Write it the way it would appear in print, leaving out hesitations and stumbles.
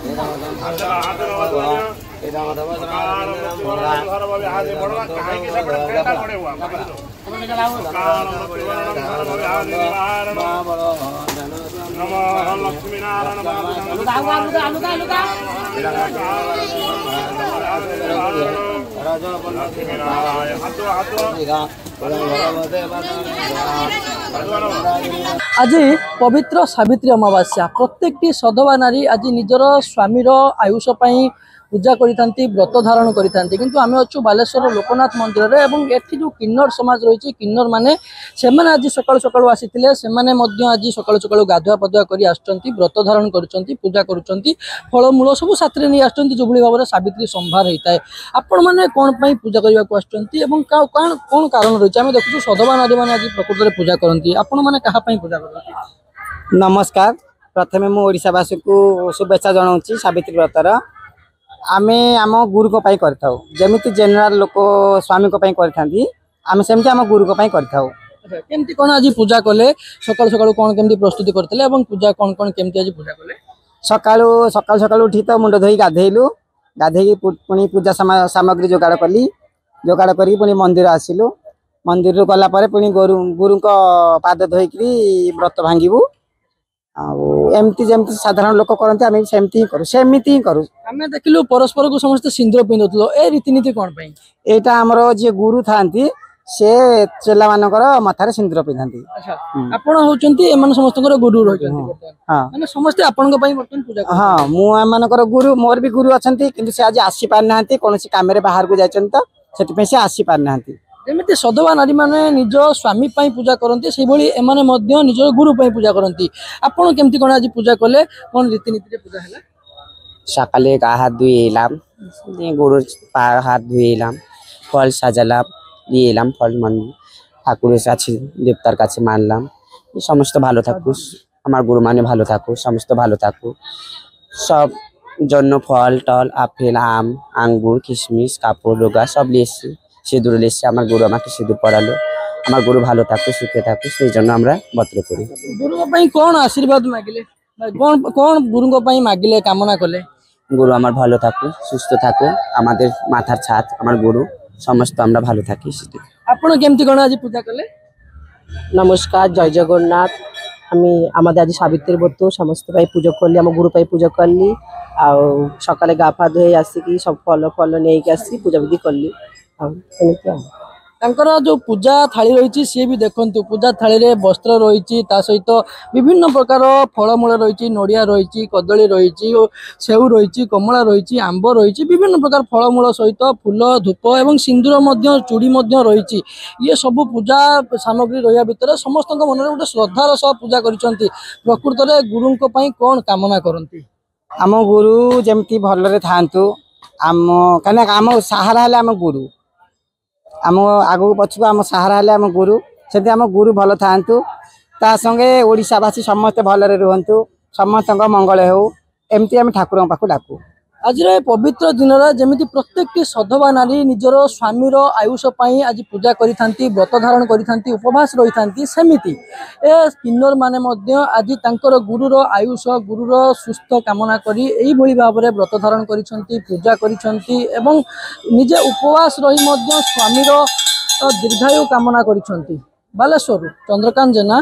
आज पवित्र सावित्री अमावास्या प्रत्येक सधवा नारी आज निजर स्वामीर आयुष पूजा करिथांती व्रत धारण करिथांती किंतु आमे अच्छु बालेश्वर लोकनाथ मंदिर रे एवं एठी जो किन्नर समाज रही किन्नर माने से माने आज सकाळ सकाळ आसीथिले से माने मध्य आज सकाळ सकाळ गाधुआ पधुआ करी आछंती व्रत धारण करूछंती पूजा करूछंती फल मूल सब साथरे नै आछंती जो भली भाबरे सावित्री संभार हेताय आपण माने कोन पई पूजा करबा को आछंती एवं कोन कारण रही आमे देखु सधवा नारी माने आज प्रकृति रे पूजा करंती आपण माने कहा पई पूजा करंती। नमस्कार प्रथमे मु ओडिसावासी को शुभेच्छा जणाउची सावित्री व्रतर आमे आम गुरु को पाई करथाउ जेमिति जनरल लोक स्वामी को पाई करथांती आमे सेमति आम गुरु को पाई करथाउ। केमति कोन आज पूजा कले सकाळ सकाळ कोन केमति प्रस्तुति करथले एवं पूजा कोन कोन केमति आज पूजा कले सकाळ सकाळ उठी तो मुंड धोई गाधेइलु गाधेई पुनी पूजा सामग्री जोगाड़ कली जोगाड़ करी पुनी मंदिर आसिलु मंदिर रो गला परे पुनी गुरु को पाद धोइकरी व्रत भांगिबु एमती जेमती साधारण लोक करते आम सेमती करू आमे देखिलु परस्पर को समस्त सिंदूर पिंधुतलो ए रीतिनीति कोन पई एटा हमरो जे गुरु थांती से चेला मानकर मथारे सिंदूर पिंधांती। अच्छा आपण होचंती एमन समस्तकर गुरु रहचंती हां माने समस्त आपण को पई बर्तन पूजा हां मु एमनकर गुरु मोर भी गुरु अछंती किंतु से आज आसी पार नाहंती कोनसी काम रे बाहर को जायचन त सेति पे से आसी पार नाहंती जेमिति सधवा नारी माने निज स्वामी पाई पूजा करंती से भली एमाने मध्य निज गुरु पाई पूजा करंती आपण केमति कोन आज पूजा कले कोन रीतिनीति रे पूजा हला सकाले का हाथ धुइलाम गुरु पार हाथ धुइलाम फल साजालाम दिएलाम फल मन ठाकुर काছে देवतार काছে मानलाम समस्त भालो थाकुस आमार गुरु माने भालो थाकु समस्त भालो थाकु सब जन्न फल टल आपेल आम आंगुर किशमिश कापड़ लोगा सब लेसी सिंदूर लेसी आमार गुरु आमाके सिंदूर परालो आमार गुरु भालो थाकु सुखे थाकु सेई जন্য আমরা बत्र करी गुरु पई कोन आशीर्वाद मागिले कोन कोन गुरु पई मागिले कामना कले गुरु आमार भालो थाकु सुस्थ थाकु आमादेर माथार छात आमार गुरु समस्त আমরা ভালো থাকি সেটি। आपण केमति कोन आज पूजा कले नमस्कार जय जगन्नाथ आमी आमादे आज सावित्री व्रत समस्त पाई पूजा करली आम गुरु पाई पूजा करली आ सकाले गाफा धोई आसिकी सब फल फल नेई के आसी पूजा विधि करली तांकर जो पूजा थाली रही सी भी देखंतु पूजा थाली रे वस्त्र रही सहित विभिन्न प्रकार फलमूल रही नड़िया रही कदली रही सेउ रही कमला रही आंब रही विभिन्न प्रकार फलमूल सहित फूल धूप एवं सिंदूर चूड़ी रही ये सब पूजा सामग्री रहा भितर समस्त मन में गोटे श्रद्धार सह पूजा करते प्रकृत में गुरु कौन कामना करती आम गुरु जमती भलरे थांतु आम कने आम सहारा है आम गुरु आम आगु पछुआ आम सहारा है आम गुरु से आम गुरु भल थांतु ता संगे ओडिशावासी समस्त भलरे रुहंतु समस्त मंगल हो एमती आम ठाकुर पाखु डाकू आज पवित्र दिन जमी प्रत्येक सधवा नारी निजर स्वामीर आयुष पाई आज पूजा करी व्रत धारण करी उपवास रही था सेमिति ए किन्नर माने आज तांकर गुरुर आयुष गुरुर सुस्थ कामना करी एई भली भाव में व्रत धारण करी पूजा करी एवं निजे उपवास रही स्वामीर दीर्घायु कामना करी बालेश्वर चंद्रकांत जेना।